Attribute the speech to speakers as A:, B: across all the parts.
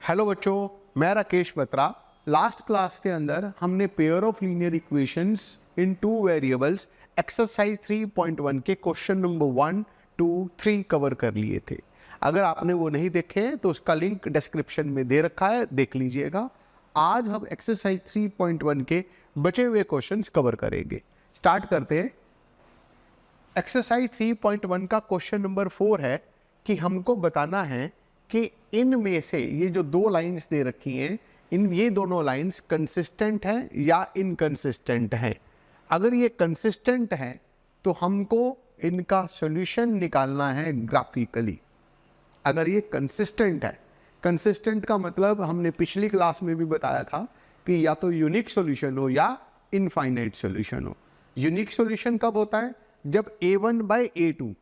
A: Hello बच्चों, मैं Rakesh Batra. Last class के अंदर हमने pair of linear equations in two variables exercise 3.1 के क्वेश्चन नंबर 1, 2, 3 कवर कर लिए थे। अगर आपने वो नहीं देखे हैं तो उसका लिंक डिस्क्रिप्शन में दे रखा है, देख लीजिएगा। आज हम एक्सरसाइज 3.1 के बचे हुए क्वेश्चंस कवर करेंगे। स्टार्ट करते हैं। एक्सरसाइज 3.1 का क्वेश्चन नंबर 4 है कि हमको बताना है कि इनमें से ये जो दो लाइंस दे रखी हैं, ये दोनों लाइंस कंसिस्टेंट हैं या इनकंसिस्टेंट हैं। अगर ये कंसिस्टेंट हैं तो हमको इनका सॉल्यूशन निकालना है ग्राफिकली। अगर ये कंसिस्टेंट है, कंसिस्टेंट का मतलब हमने पिछली क्लास में भी बताया था कि या तो यूनिक सॉल्यूशन हो या इनफाइनाइट सॉल्यूशन हो। यूनिक सॉल्यूशन कब होता है? जब a1/a2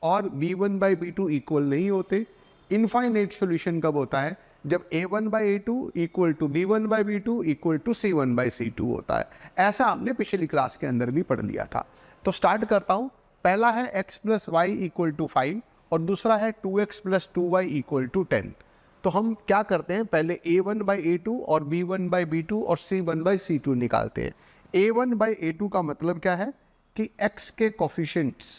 A: और b1/b2 इक्वल नहीं होते। इनफाइनाइट सॉल्यूशन कब होता है? जब a1/a2 equal to b1/b2 equal to c1/c2 होता है। ऐसा हमने पिछली क्लास के अंदर भी पढ़ लिया था। तो स्टार्ट करता हूं। पहला है x + y = 5 और दूसरा है 2x + 2y = 10। तो हम क्या करते हैं, पहले a1/a2 और b1/b2 और c1/c2 निकालते हैं। a1/a2 का मतलब क्या है कि x के कोफिशिएंट्स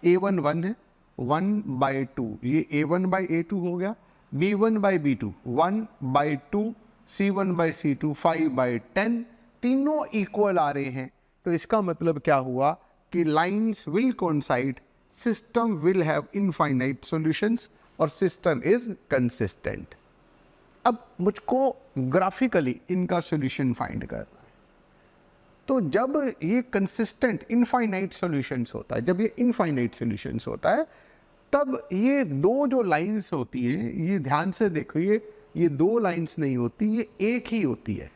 A: a1 1 है, 1/2 ये a1/a2 हो गया, b1/b2 1/2, c1/c2 5/10, तीनों इक्वल आ रहे हैं। तो इसका मतलब क्या हुआ कि lines will coincide, system will have infinite solutions और सिस्टम इज कंसिस्टेंट। अब मुझको ग्राफिकली इनका सॉल्यूशन फाइंड करना है। तो जब ये कंसिस्टेंट इनफाइनाइट सॉल्यूशंस होता है, जब ये इनफाइनाइट सॉल्यूशंस होता है, तब ये दो जो लाइंस होती हैं, ये ध्यान से देखिए, ये दो लाइंस नहीं होती, ये एक ही होती है।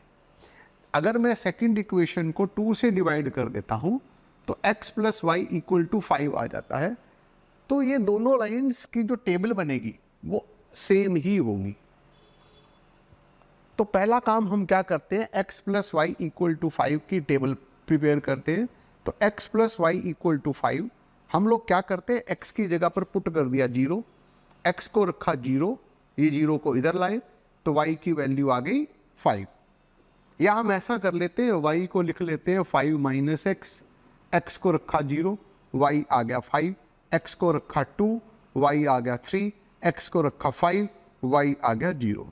A: अगर मैं सेकंड इक्वेशन को 2 से डिवाइड कर देता हूं तो x + y = 5 आ जाता है। तो ये दोनों लाइंस की जो टेबल बनेगी वो सेम ही होगी। तो पहला काम हम क्या करते हैं, x + y = 5 की टेबल प्रिपेयर करते हैं। तो x + y = 5 हम लोग क्या करते हैं, x की जगह पर पुट कर दिया 0, x को रखा 0, ये 0 को इधर लाए तो y की वैल्यू आ गई 5। या हम ऐसा कर लेते हैं, y को लिख लेते हैं 5 - x, x को रखा 0, y आ गया 5, x को रखा 2, y आ गया 3, x को रखा 5, y आ गया 0।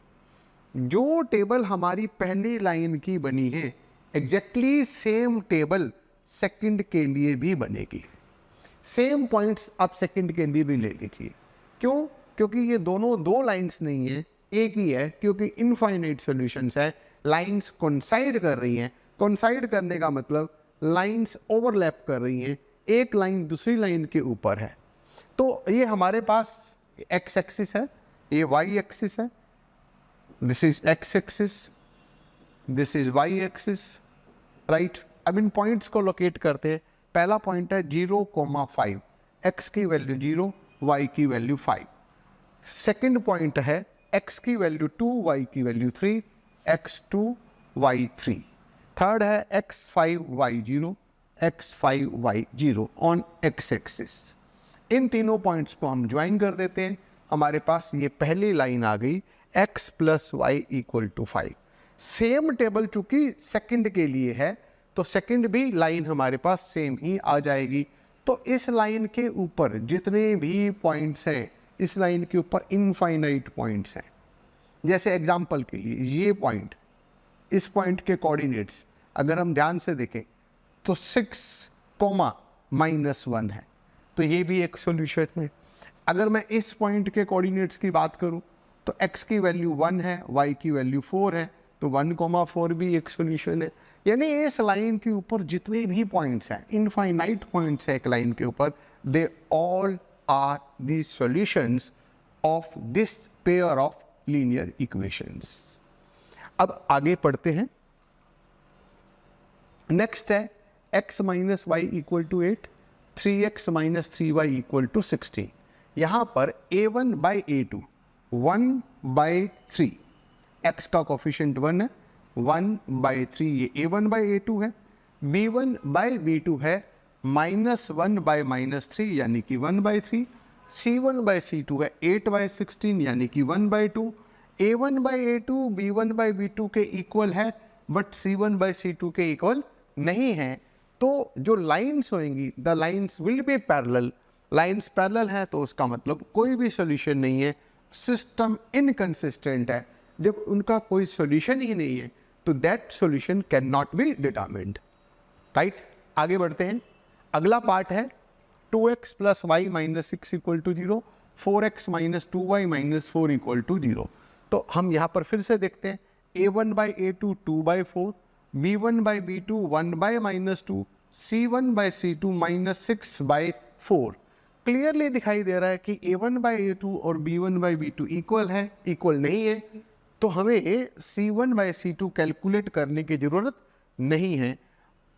A: जो टेबल हमारी पहली लाइन की बनी है, एग्जैक्टली सेम टेबल सेकंड के लिए भी बनेगी। सेम पॉइंट्स आप सेकंड के लिए भी ले लीजिए। क्यों? क्योंकि ये दोनों दो लाइंस नहीं है, एक ही है। क्योंकि इनफाइनाइट सॉल्यूशंस है, लाइंस कोइंसाइड कर रही हैं। कोइंसाइड करने का मतलब लाइंस ओवरलैप कर रही हैं, एक लाइन दूसरी लाइन के ऊपर है। तो ये हमारे पास एक्स एक्सिस है, ये वाई एक्सिस है, this is X axis, this is Y axis, right. अब इन पॉइंट्स को लोकेट करते हैं। पहला पॉइंट है 0,5, x की वैल्यू 0, y की वैल्यू 5। सेकंड पॉइंट है x की वैल्यू 2, y की वैल्यू 3, x2 y3। थर्ड है x5 y0, x5 y0 on x axis. इन तीनों पॉइंट्स को हम ज्वाइन कर देते हैं, हमारे पास ये पहली लाइन आ गई x + y = 5। सेम टेबल चूंकि सेकंड के लिए है तो सेकंड भी लाइन हमारे पास सेम ही आ जाएगी। तो इस लाइन के ऊपर जितने भी पॉइंट्स हैं, इस लाइन के ऊपर इनफाइनाइट पॉइंट्स हैं। जैसे एग्जांपल के लिए ये पॉइंट, इस पॉइंट के कोऑर्डिनेट्स अगर हम ध्यान से देखें तो 6, -1 है, तो ये भी एक सॉल्यूशन है। अगर मैं इस पॉइंट के कोऑर्डिनेट्स की बात करूं तो x की वैल्यू 1 है, y की वैल्यू 4 है, तो 1,4 भी एक सॉल्यूशन है। यानी इस लाइन के ऊपर जितने भी पॉइंट्स हैं, इनफाइनाइट पॉइंट्स है एक लाइन के ऊपर, they all are the solutions of this pair of linear equations. अब आगे पढ़ते हैं। नेक्स्ट है x - y = 8, 3x - 3y = 16। यहां पर a1/a2 1/3, x का कोफिशिएंट 1 है, 1/3 ये a1/a2 है, b1/b2 है -1/-3 यानी कि 1/3, c1/c2 है 8/16 यानी कि 1/2, A1 by A2 B1 by B2 के इक्वल है, बट C1 बाई C2 के इक्वल नहीं है। तो जो लाइन्स होंगी, the lines will be parallel. Lines parallel है तो उसका मतलब कोई भी सॉल्यूशन नहीं है, सिस्टम इनकंसिस्टेंट है। जब उनका कोई सॉल्यूशन ही नहीं है तो that solution can not be determined, right. आगे बढ़ते हैं। अगला पार्ट है 2x plus Y minus 6 equal to 0, 4x minus 2y minus 4 equal to 0। तो हम यहाँ पर फिर से देखते हैं, A1 by A2 2 by 4, B1 by B2 1 by minus 2, C1 by C2 minus 6 by 4। Clearly दिखाई दे रहा है कि A1 बाई A2 और B1 बाई B2 इक्वल है, इक्वल नहीं है, तो हमें C1 बाई C2 कैलकुलेट करने की ज़रूरत नहीं है।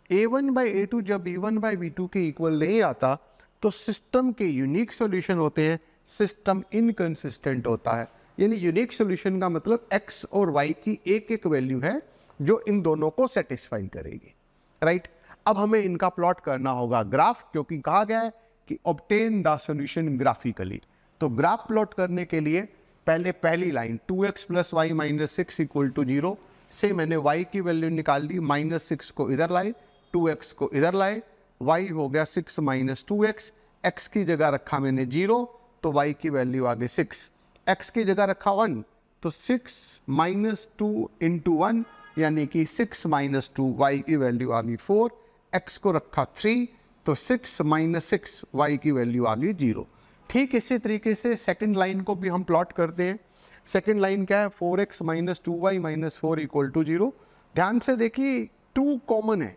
A: A1 बाई A2 जब B1 बाई B2 के इक्वल नहीं आता तो सिस्टम के यूनिक सॉल्यूशन होते हैं, सिस्टम इनकंसिस्टेंट होता है। यानी यूनिक सॉल्यूशन का मतलब x और y की एक एक वैल्यू है जो इन दोनों को सेटिस्फाई करेगी, राइट। अब हमें इनका प्लॉट करना होगा ग्राफ, क्योंकि कहा गया है कि ऑब्टेन द सॉल्यूशन ग्राफिकली। तो ग्राफ प्लॉट करने के लिए पहले पहली line 2x plus Y minus 6 equal to 0 से मैंने y की वैल्यू निकाल ली, -6 को इधर लाए, 2x को इधर लाए, y हो गया 6 माइनस 2x, x की जगह रखा मैंने 0 तो y की वैल्यू आ गई 6, x की जगह रखा 1 तो 6 माइनस 2 इंटू 1 यानी कि 6 माइनस 2, y की वैल्यू आ गई 4, x को रखा 3 तो 6 माइनस 6, y की वैल्यू आ गई 0। ठीक इसी तरीके से सेकंड लाइन को भी हम प्लॉट करते हैं। सेकंड लाइन क्या है, 4x minus 2y minus 4 equal to 0। ध्यान से देखिए 2 कॉमन है,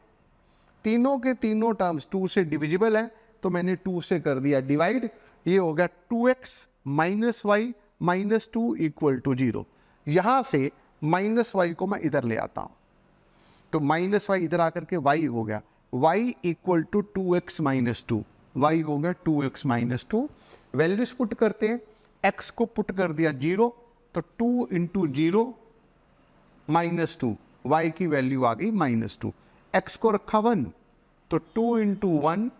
A: तीनों के तीनों टर्म्स 2 से डिविजिबल है, तो मैंने 2 से कर दिया डिवाइड। ये हो गया 2x minus Y minus 2 equal to 0। यहाँ से माइनस वाई को मैं इधर ले आता हूँ, तो माइनस वाई इधर आकर के y हो गया y equal to 2x minus 2, y हो गया 2x माइनस 2। वैल्यूज पुट करते हैं, x को पुट कर दिया 0 तो 2 इंटू 0 माइनस 2, y की वैल्यू आ गई -2। x को रखा 1 तो 2 इंटू 1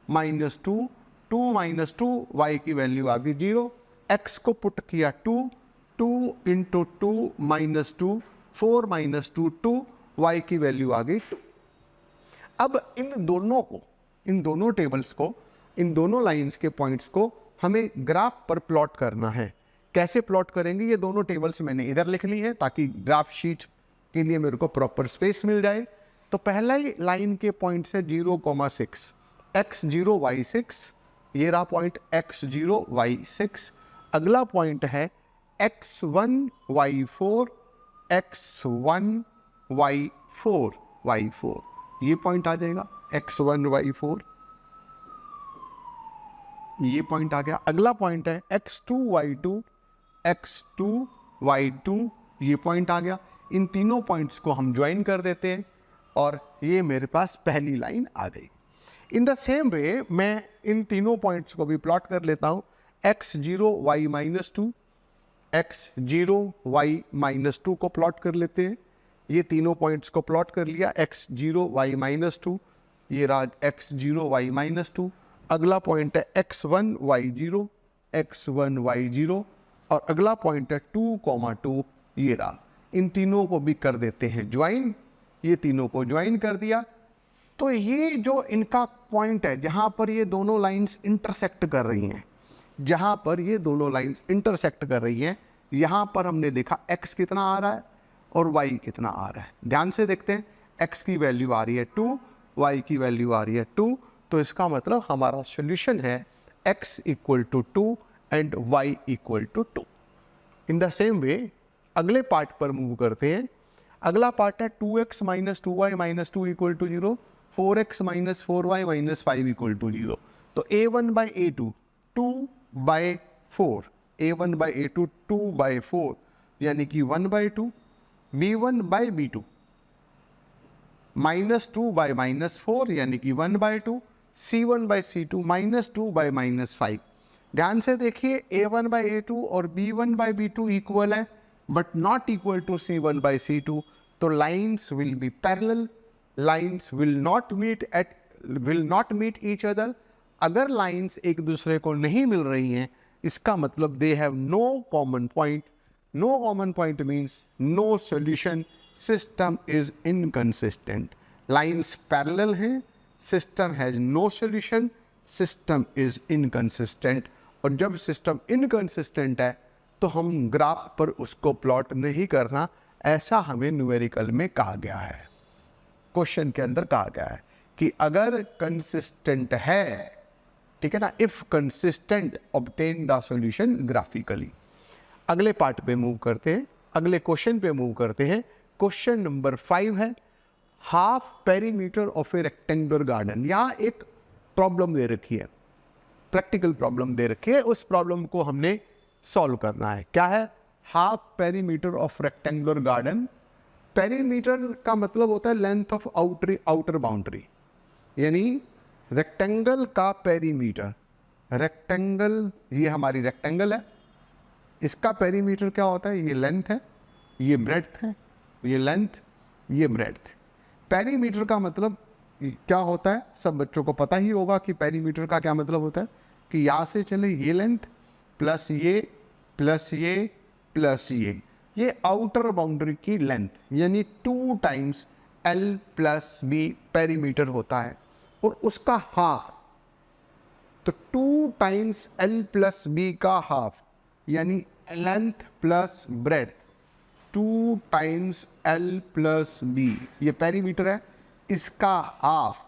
A: माइनस 2, 2 माइनस 2, y की वैल्यू आ गई 0। x को पुट किया 2, 2 इंटू 2 माइनस 2, 4 माइनस 2, 2, y की वैल्यू आ गई 2। अब इन दोनों को, इन दोनों टेबल्स को, इन दोनों लाइंस के पॉइंट्स को हमें ग्राफ पर प्लॉट करना है। कैसे प्लॉट करेंगे, ये दोनों टेबल्स मैंने इधर लिख ली है ताकि ग्राफ शीट के लिए मेरे को प्रॉपर स्पेस मिल जाए। तो पहला ही लाइन के पॉइंट से 0,6, x0 y6, ये रहा पॉइंट x0 y6। अगला पॉइंट है x1 y4, x1 y4 y4, ये पॉइंट आ जाएगा x1 y4, ये पॉइंट आ गया। अगला पॉइंट है x2 y2, x2 y2, ये पॉइंट आ गया। इन तीनों पॉइंट्स को हम ज्वाइन कर देते हैं और ये मेरे पास पहली लाइन आ गई। इन द सेम वे मैं इन तीनों पॉइंट्स को भी प्लॉट कर लेता हूँ। x0 y minus 2, x0 y minus 2 को प्लॉट कर लेते हैं। ये तीनों पॉइंट्स को प्लॉट कर लिया, x0 y माइनस 2, ये रहा x0 y माइनस 2। अगला पॉइंट है x1 y0, x1 y0, और अगला पॉइंट है 2,2, ये रहा। इन तीनों को भी कर देते हैं ज्वाइन, ये तीनों को ज्वाइन कर दिया। तो ये जो इनका पॉइंट है जहाँ पर ये दोनों लाइंस इंटरसेक्ट कर रही हैं, जहाँ पर ये दोनों लाइंस इंटरसेक्ट कर रही हैं, यहाँ पर हमने देखा x कितना आ रहा है और y कितना आ रहा है। ध्यान से देखते हैं, x की वैल्यू आ रही है 2, y की वैल्यू आ रही है 2, तो इसका मतलब हमारा सॉल्यूशन है x equal to 2 and y equal to 2। In the same way अगले पार्ट पर मूव करते हैं। अगला पार्ट है 2x minus 2y minus 2 equal to 0, 4x minus 4y minus 5 equal to 0। तो a1 by a2 2 by 4, a1 by a2 2 by 4 यानी कि 1 by 2, b1 by b2 minus 2 by minus 4 यानी कि 1 by 2, c1 by c2 minus 2 by minus 5। ध्यान से देखिए a1 by a2 और b1 by b2 equal है but not equal to c1 by c2। तो lines will be parallel, lines will not meet each other. अगर lines एक दूसरे को नहीं मिल रही हैं, इसका मतलब they have no common point, no common point means no solution, system is inconsistent. Lines parallel हैं, system has no solution, system is inconsistent. और जब सिस्टम इनकंसिस्टेंट है तो हम ग्राफ पर उसको प्लॉट नहीं करना, ऐसा हमें न्यूमेरिकल में कहा गया है, क्वेश्चन के अंदर कहा गया है कि अगर कंसिस्टेंट है, ठीक है ना, if consistent obtain the solution graphically. अगले पार्ट पे मूव करते हैं, अगले क्वेश्चन पे मूव करते हैं। क्वेश्चन नंबर 5 है half perimeter of A rectangular garden. यहाँ एक प्रॉब्लम दे रखी है, प्रैक्टिकल प्रॉब्लम दे रखी है, उस प्रॉब्लम को हमने सॉल्व करना है। क्या है? Half perimeter of rectangular garden. Perimeter का मतलब होता है लेंथ ऑफ आउटर बाउंड्री, यानी रेक्टेंगल का पेरीमीटर। रेक्टेंगल, ये हमारी रेक्टेंगल है, इसका पेरीमीटर क्या होता है? ये लेंथ है, ये ब्रेड्थ है, ये लेंथ, ये ब्रेड्थ। पेरीमीटर का मतलब क्या होता है? सब बच्चों को पता ही होगा कि पेरीमीटर का क्या मतलब होता है, कि यहाँ से चले ये लेंथ प्लस ये प्लस ये प्लस ये आउटर बाउंड्री की लेंथ, यानी 2 times L plus B perimeter होता है, और उसका हाफ, तो 2 टाइम्स L प्लस B का हाफ, यानी length plus breadth, 2 times L plus B, ये पेरीमीटर है। इसका हाफ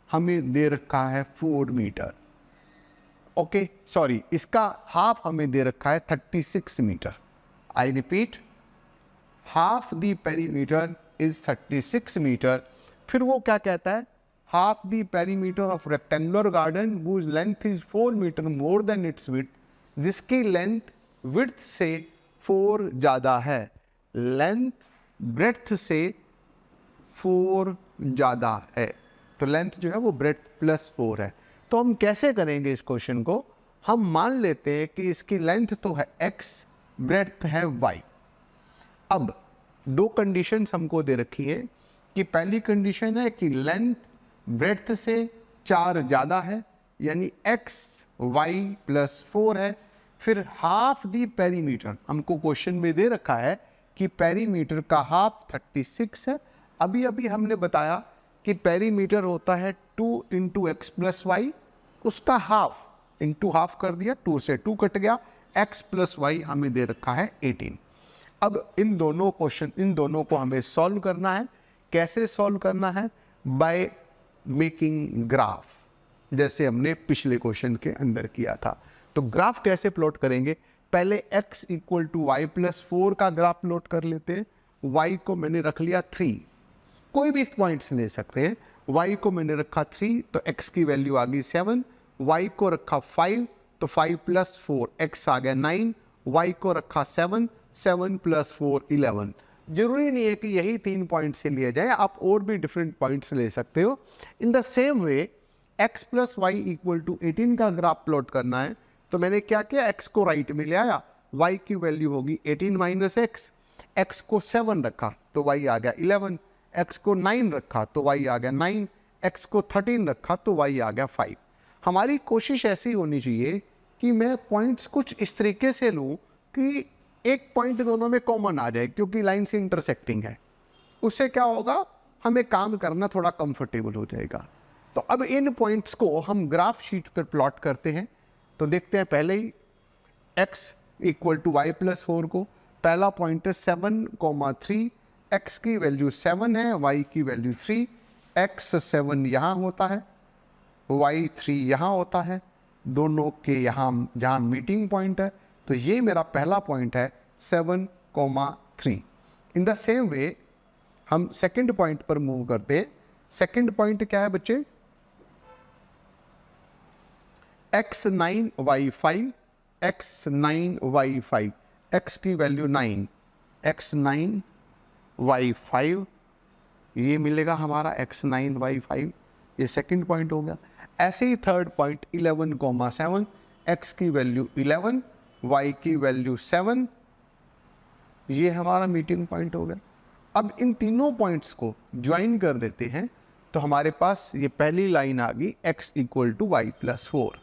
A: हमें दे रखा है 4 मीटर। ओके, सॉरी, इसका हाफ हमें दे रखा है 36 meter. I repeat, half the perimeter is 36 meter. फिर वो क्या कहता है? Half the perimeter of rectangular garden whose length is 4 meter more than its width, जिसकी लेंथ विड्थ से 4 ज़्यादा है। लेंथ ब्रेड्थ से 4 ज़्यादा है, तो लेंथ जो है वो ब्रेड्थ प्लस 4 है। तो हम कैसे करेंगे इस क्वेश्चन को? हम मान लेते हैं कि इसकी लेंथ तो है x, ब्रेड्थ है y। अब 2 कंडीशंस हमको दे रखी है कि पहली कंडीशन है कि लेंथ ब्रेड्थ से 4 ज़्यादा है, यानी x y प्लस 4 है। फिर हाफ दी पेरीमीटर, हमको क्वेश्चन में दे रखा है कि पेरीमीटर का हाफ 36 है। अभी अभी हमने बताया कि पेरीमीटर होता है 2 इंटू एक्स प्लस वाई, उसका हाफ इंटू हाफ कर दिया, 2 से 2 कट गया, x प्लस वाई हमें दे रखा है 18। अब इन दोनों को हमें सॉल्व करना है। कैसे सॉल्व करना है? बाय मेकिंग ग्राफ, जैसे हमने पिछले क्वेश्चन के अंदर किया था। तो ग्राफ कैसे प्लॉट करेंगे? पहले x equal to Y plus 4 का ग्राफ प्लॉट कर लेते हैं। y को मैंने रख लिया 3, कोई भी पॉइंट्स ले सकते हैं। y को मैंने रखा 3, तो x की वैल्यू आ गई 7। y को रखा 5, तो 5 प्लस 4 x आ गया 9। y को रखा 7, 7 प्लस 4 11। जरूरी नहीं है कि यही 3 पॉइंट से लिया जाए, आप और भी डिफरेंट पॉइंट्स ले सकते हो। In the same way x plus Y equal to 18 का ग्राफ प्लॉट करना है, तो मैंने क्या किया? x को राइट में ले आया, y की वैल्यू होगी 18 माइनस x। x को 7 रखा तो y आ गया 11, x को 9 रखा तो y आ गया 9, x को 13 रखा तो y आ गया 5। हमारी कोशिश ऐसी होनी चाहिए कि मैं पॉइंट्स कुछ इस तरीके से लूँ कि एक पॉइंट दोनों में कॉमन आ जाए, क्योंकि लाइन से इंटरसेक्टिंग है। उससे क्या होगा? हमें काम करना थोड़ा कंफर्टेबल हो जाएगा। तो अब इन पॉइंट्स को हम ग्राफ शीट पर प्लॉट करते हैं। तो देखते हैं पहले ही x equal to Y plus 4 को। पहला पॉइंट है 7,3, x की वैल्यू 7 है, y की वैल्यू 3, x 7 यहाँ होता है, y 3 यहाँ होता है, दोनों के यहाँ जहाँ मीटिंग पॉइंट है। तो ये मेरा पहला पॉइंट है 7,3। इन द सेम वे हम सेकंड पॉइंट पर मूव करते हैं। सेकंड पॉइंट क्या है बच्चे? x9 y5, x9 y5, x की वैल्यू 9, x9 y5, ये मिलेगा हमारा x9 y5, ये सेकंड पॉइंट हो गया। ऐसे ही थर्ड पॉइंट 11,7, x की वैल्यू 11, y की वैल्यू 7, ये हमारा मीटिंग पॉइंट हो गया। अब इन तीनों पॉइंट्स को ज्वाइन कर देते हैं, तो हमारे पास ये पहली लाइन आ गई x equal to Y plus 4।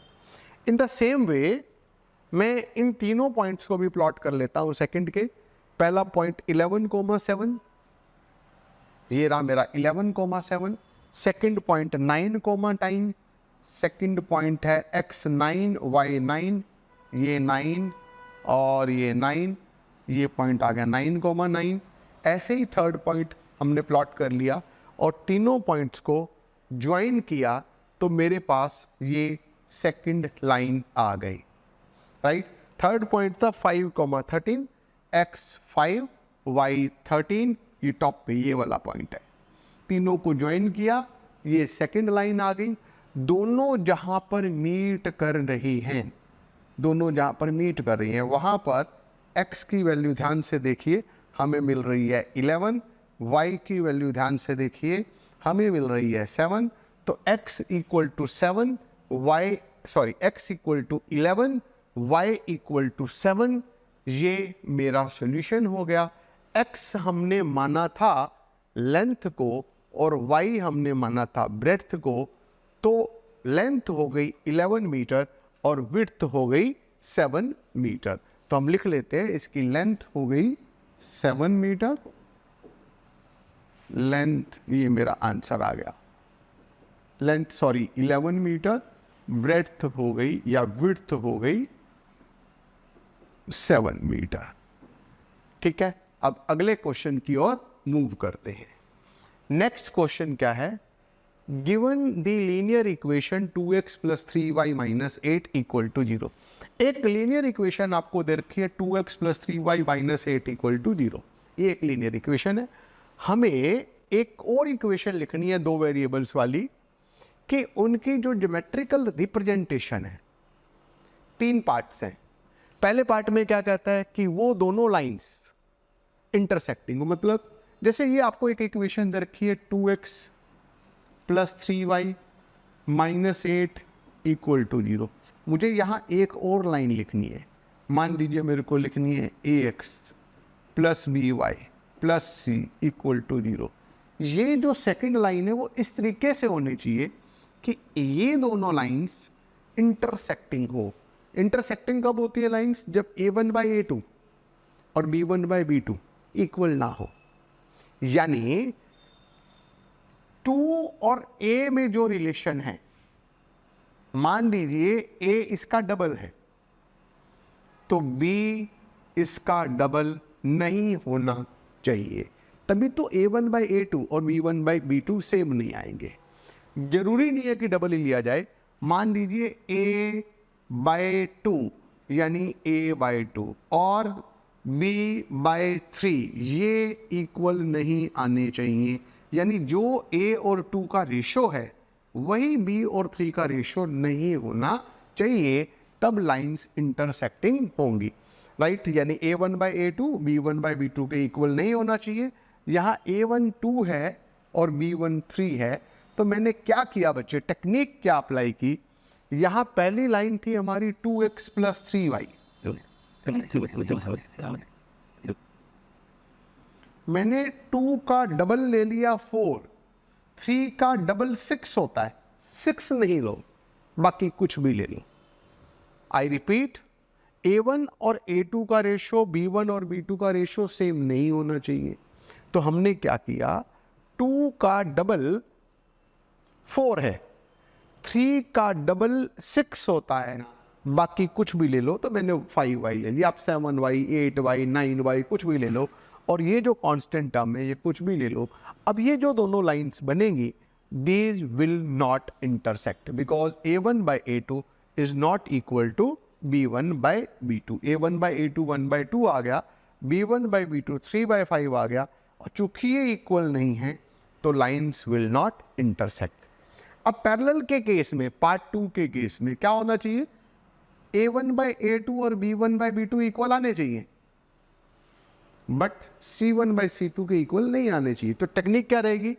A: In the same way मैं इन तीनों पॉइंट्स को भी प्लॉट कर लेता हूँ सेकंड के। पहला पॉइंट 11,7, ये रहा मेरा 11,7। सेकंड पॉइंट 9,9, सेकंड पॉइंट है x9 y9, ये 9 और ये 9, ये पॉइंट आ गया 9,9। ऐसे ही थर्ड पॉइंट हमने प्लॉट कर लिया और तीनों पॉइंट्स को ज्वाइन किया तो मेरे पास ये सेकंड लाइन आ गई, राइट। थर्ड पॉइंट था 5,13, x5 y13, ये टॉप पे ये वाला पॉइंट है। तीनों को ज्वाइन किया, ये सेकंड लाइन आ गई। दोनों जहां पर मीट कर रही हैं, दोनों जहां पर मीट कर रही हैं वहां पर x की वैल्यू ध्यान से देखिए हमें मिल रही है 11, y की वैल्यू ध्यान से देखिए हमें मिल रही है 7। तो x equal to 7, x equal to 11, y equal to 7, ये मेरा सॉल्यूशन हो गया। x हमने माना था लेंथ को और y हमने माना था ब्रेड्थ को, तो लेंथ हो गई 11 मीटर और विड्थ हो गई 7 मीटर। तो हम लिख लेते हैं इसकी लेंथ हो गई 7 मीटर, लेंथ ये मेरा आंसर आ गया, लेंथ 11 मीटर, ब्रेड्थ हो गई या विड्थ हो गई 7 मीटर। ठीक है, अब अगले क्वेश्चन की ओर मूव करते हैं। नेक्स्ट क्वेश्चन क्या है, given the linear equation 2x plus 3y minus 8 equal to 0। एक लीनियर इक्वेशन आपको दे रखी है 2x plus 3y minus 8 equal to 0, ये एक लीनियर इक्वेशन है। हमें एक और इक्वेशन लिखनी है दो वेरिएबल्स वाली कि उनकी जो ज्योमेट्रिकल रिप्रेजेंटेशन है, तीन पार्ट्स हैं। पहले पार्ट में क्या कहता है कि वो दोनों लाइंस इंटरसेक्टिंग, मतलब जैसे ये आपको एक इक्वेशन दे रखी है 2x plus 3y minus 8 equal to 0। मुझे यहाँ एक और लाइन लिखनी है, मान लीजिए मेरे को लिखनी है ax plus by plus c equal to 0। ये जो सेकंड लाइन है वो इस तरीके से होनी चाहिए कि ये दोनों लाइंस इंटरसेक्टिंग हो। इंटरसेक्टिंग कब होती है लाइंस, जब a1 बाई a2 और b1 बाई b2 इक्वल ना हो। यानी 2 और a में जो रिलेशन है, मान लीजिए a इसका डबल है तो b इसका डबल नहीं होना चाहिए, तभी तो a1 बाई a2 और b1 बाई b2 सेम नहीं आएंगे। जरूरी नहीं है कि डबल ही लिया जाए। मान लीजिए a बाई 2 यानी a बाई 2 और b बाई 3 ये इक्वल नहीं आने चाहिए, यानी जो a और 2 का रेशो है वही b और 3 का रेशो नहीं होना चाहिए, तब लाइंस इंटरसेक्टिंग होंगी, राइट। यानी a1 by a2 b1 by b2 के इक्वल नहीं होना चाहिए। यहाँ a1 2 है और b1 3 है, तो मैंने क्या किया बच्चे, टेक्निक क्या अप्लाई की। यहाँ पहली लाइन थी हमारी 2x प्लस 3y, मैंने 2 का डबल ले लिया 4, 3 का डबल 6 होता है, 6 नहीं लो, बाकी कुछ भी ले लो। आई रिपीट, a1 और a2 का रेशो b1 और b2 का रेशो सेम नहीं होना चाहिए। तो हमने क्या किया, 2 का डबल 4 है, 3 का डबल 6 होता है, बाकी कुछ भी ले लो। तो मैंने 5y ले लिया, आप 7y 8y 9y कुछ भी ले लो, और ये जो कांस्टेंट टर्म है ये कुछ भी ले लो। अब ये जो दोनों लाइंस बनेंगी, these will not intersect because a1 by a2 is not equal to b1 by b2। a1 by a2 1 by 2 आ गया, b1 by b2 3 by 5 आ गया, और चूंकि ये इक्वल नहीं है तो लाइंस विल नॉट इंटरसेक्ट। अब पैरेलल के केस में, पार्ट 2 के केस में क्या होना चाहिए, a1 by a2 और b1 by b2 इक्वल आने चाहिए, बट c1 by c2 के इक्वल नहीं आने चाहिए। तो टेक्निक क्या रहेगी,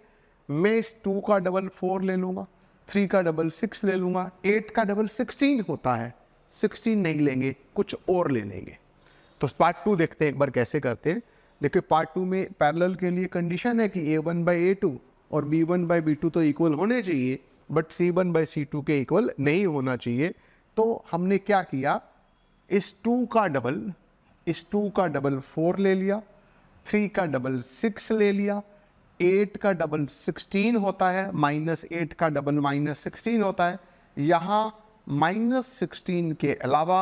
A: मैं इस 2 का डबल 4 ले लूंगा, 3 का डबल 6 ले लूंगा, 8 का डबल 16 होता है, 16 नहीं लेंगे, कुछ और ले लेंगे। तो पार्ट 2 देखते हैं एक बार कैसे करते हैं। देखिए पार्ट 2 में पैरेलल के लिए कंडीशन है कि a1 by a2 और b1 by b2 तो इक्वल होने चाहिए, बट c1 by c2 के इक्वल नहीं होना चाहिए। तो हमने क्या किया, इस 2 का डबल इस 2 का डबल 4 ले लिया, 3 का डबल 6 ले लिया, 8 का डबल 16 होता है, -8 का डबल -16 होता है। यहाँ -16 के अलावा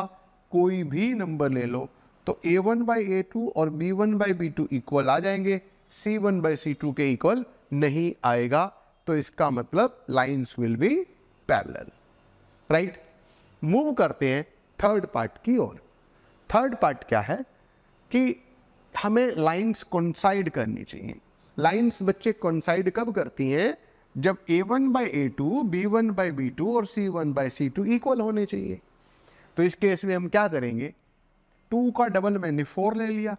A: कोई भी नंबर ले लो तो A1/A2 और B1/B2 इक्वल आ जाएंगे, C1/C2 के इक्वल नहीं आएगा। तो इसका मतलब lines will be parallel, right. Move करते हैं थर्ड पार्ट की ओर। थर्ड पार्ट क्या है कि हमें लाइन्स कोइंसाइड करनी चाहिए। लाइन्स बच्चे कोइंसाइड कब करती हैं? जब A1/A2, B1/B2 और C1/C2 इक्वल होने चाहिए। तो इस केस में हम क्या करेंगे, 2 का डबल मैंने 4 ले लिया,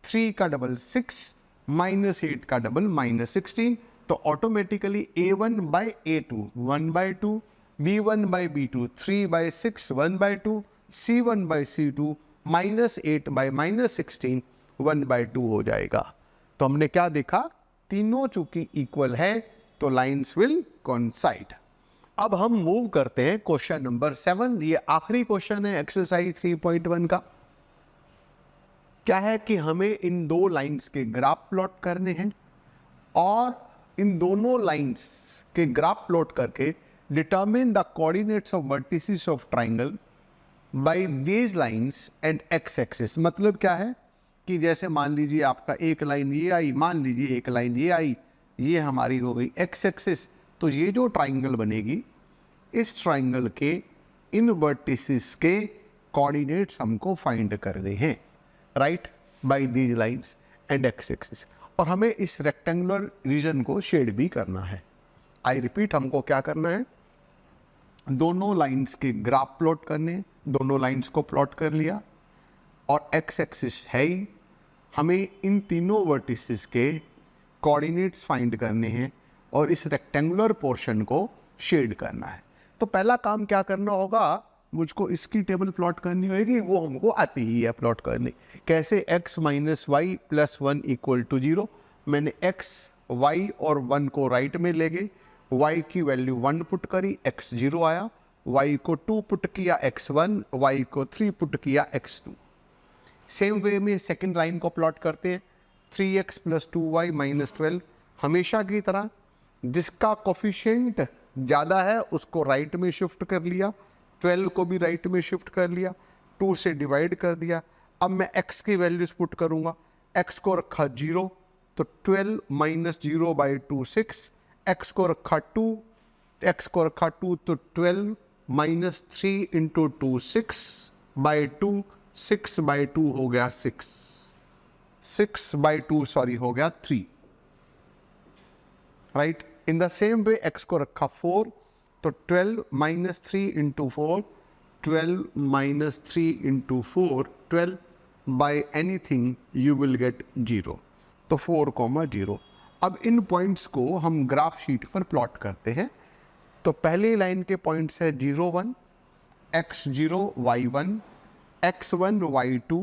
A: 3 का डबल 6, -8 का डबल -16, तो ऑटोमेटिकली A1/A2 1/2, B1/B2 3/6 1/2, C1/C2 -8/-16 1/2 हो जाएगा। तो हमने क्या देखा, तीनों चूंकि इक्वल है तो लाइन्स विल कोइंसाइड। अब हम मूव करते हैं क्वेश्चन नंबर 7। ये आखिरी क्वेश्चन है एक्सरसाइज 3.1 का। क्या है कि हमें इन दो लाइन्स के ग्राफ प्लॉट करने हैं और इन दोनों लाइन्स के ग्राफ प्लॉट करके determine the coordinates of vertices of triangle by these lines and x axis. मतलब क्या है कि जैसे मान लीजिए आपका एक लाइन ये आई, मान लीजिए एक लाइन ये आई, ये हमारी हो गई एक्स एक्सिस। तो ये जो ट्राइंगल बनेगी, इस ट्राइंगल के इन वर्टिसेस के कोऑर्डिनेट्स हमको फाइंड करने हैं, right, by these lines and x axis. और हमें इस रेक्टेंगुलर रीजन को शेड भी करना है। आई रिपीट, हमको क्या करना है, दोनों लाइन्स के ग्राफ प्लॉट करने, दोनों लाइन्स को प्लॉट कर लिया और एक्स एक्सिस है ही, हमें इन तीनों वर्टिसेस के कोऑर्डिनेट्स फाइंड करने हैं और इस रेक्टेंगुलर पोर्शन को शेड करना है। तो पहला काम क्या करना होगा, मुझको इसकी टेबल प्लॉट करनी होगी, वो हमको आती ही है प्लॉट करनी। कैसे, x - y + 1 = 0। मैंने x, y और 1 को राइट में ले गए, y की वैल्यू 1 पुट करी, x 0 आया, y को 2 पुट किया, x 1, y को 3 पुट किया, x 2। सेम वे में सेकेंड लाइन को प्लॉट करते हैं, 3x + 2y - 12। हमेशा की तरह जिसका कोफिशिएंट ज़्यादा है उसको राइट में शिफ्ट कर लिया, 12 को भी राइट में शिफ्ट कर लिया, 2 से डिवाइड कर दिया। अब मैं x की वैल्यूज पुट करूँगा, x को रखा 0 तो 12 - 0/2 6, x को रखा 2, x को रखा 2 तो 12 - 3 × 2 6/2, 6/2 हो गया 6, 6/2 सॉरी हो गया 3, right. In the same way x को रखा 4 तो 12 - 3 × 4, 12 - 3 × 4, 12 by anything you will get 0, तो 4,0। अब इन पॉइंट्स को हम ग्राफ शीट पर प्लॉट करते हैं। तो पहली लाइन के पॉइंट्स है 0 1, x0 y1, x1 y2,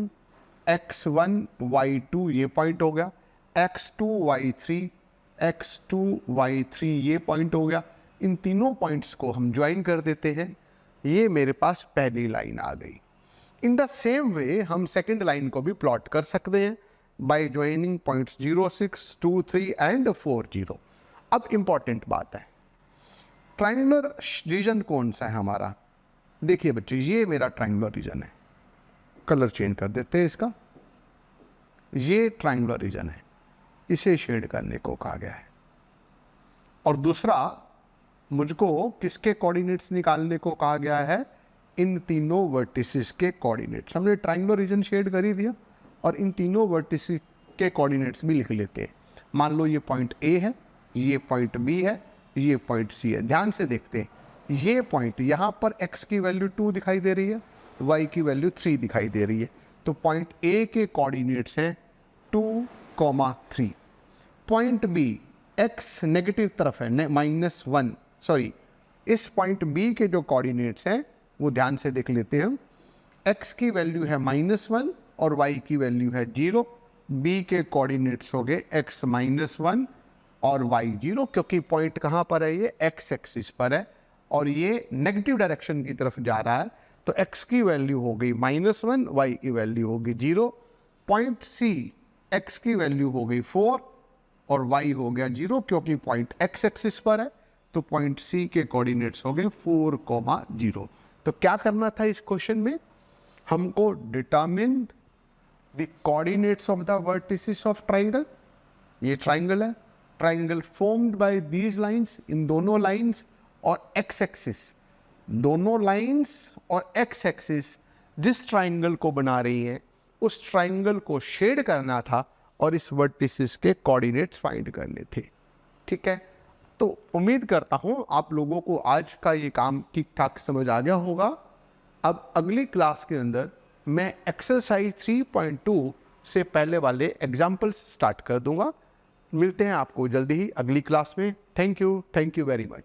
A: x1 y2 ये पॉइंट हो गया, x2 y3, x2 y3 ये पॉइंट हो गया। इन तीनों पॉइंट्स को हम ज्वाइन कर देते हैं, ये मेरे पास पहली लाइन आ गई। इन द सेम वे हम सेकेंड लाइन को भी प्लॉट कर सकते हैं बाय ज्वाइनिंग पॉइंट्स 0 6, 2 3 एंड 4 0। अब इंपॉर्टेंट बात है, ट्रायंगुलर रीजन कौन सा है हमारा? देखिए बच्चे, ये मेरा ट्रायंगुलर रीजन है, कलर चेंज कर देते हैं इसका, ये ट्रायंगुलर रीजन है, इसे शेड करने को कहा गया है। और दूसरा, मुझको किसके कोऑर्डिनेट्स निकालने को कहा गया है? इन तीनों वर्टिसेस के कोऑर्डिनेट्स। हमने ट्रायंगुलर रीजन शेड कर ही दिया और इन तीनों वर्टिसेस के कोऑर्डिनेट्स भी लिख लेते हैं। मान लो ये पॉइंट A है, ये पॉइंट B है, ये पॉइंट C है। ध्यान से देखते हैं, ये पॉइंट यहाँ पर x की वैल्यू 2 दिखाई दे रही है, y की वैल्यू 3 दिखाई दे रही है, तो पॉइंट A के कोऑर्डिनेट्स हैं 2,3। पॉइंट B x नेगेटिव तरफ है, -1, सॉरी, इस पॉइंट B के जो कोऑर्डिनेट्स हैं वो ध्यान से देख लेते हैं हम। x की वैल्यू है -1 और y की वैल्यू है 0। B के कोऑर्डिनेट्स हो गए x -1 और y 0, क्योंकि पॉइंट कहाँ पर है? ये x एक्सिस पर है और ये नेगेटिव डायरेक्शन की तरफ जा रहा है, तो x की वैल्यू हो गई -1, y की वैल्यू होगी 0। पॉइंट सी x की वैल्यू हो गई 4 और y हो गया 0, क्योंकि पॉइंट x एक्सिस पर है, तो पॉइंट सी के कोऑर्डिनेट्स हो गए 4,0। तो क्या करना था इस क्वेश्चन में, हमको determine the coordinates of the vertices of triangle. ये ट्राइंगल है, triangle formed by these lines, इन दोनों लाइंस और x एक्सिस, दोनों लाइंस और x एक्सिस जिस ट्राइंगल को बना रही है उस ट्राइंगल को शेड करना था और इस वर्टिसेस के कोऑर्डिनेट्स फाइंड करने थे। ठीक है, तो उम्मीद करता हूं आप लोगों को आज का ये काम ठीक ठाक समझ आ गया होगा। अब अगली क्लास के अंदर मैं एक्सरसाइज 3.2 से पहले वाले एग्जाम्पल्स स्टार्ट कर दूंगा। मिलते हैं आपको जल्दी ही अगली क्लास में। Thank you very much.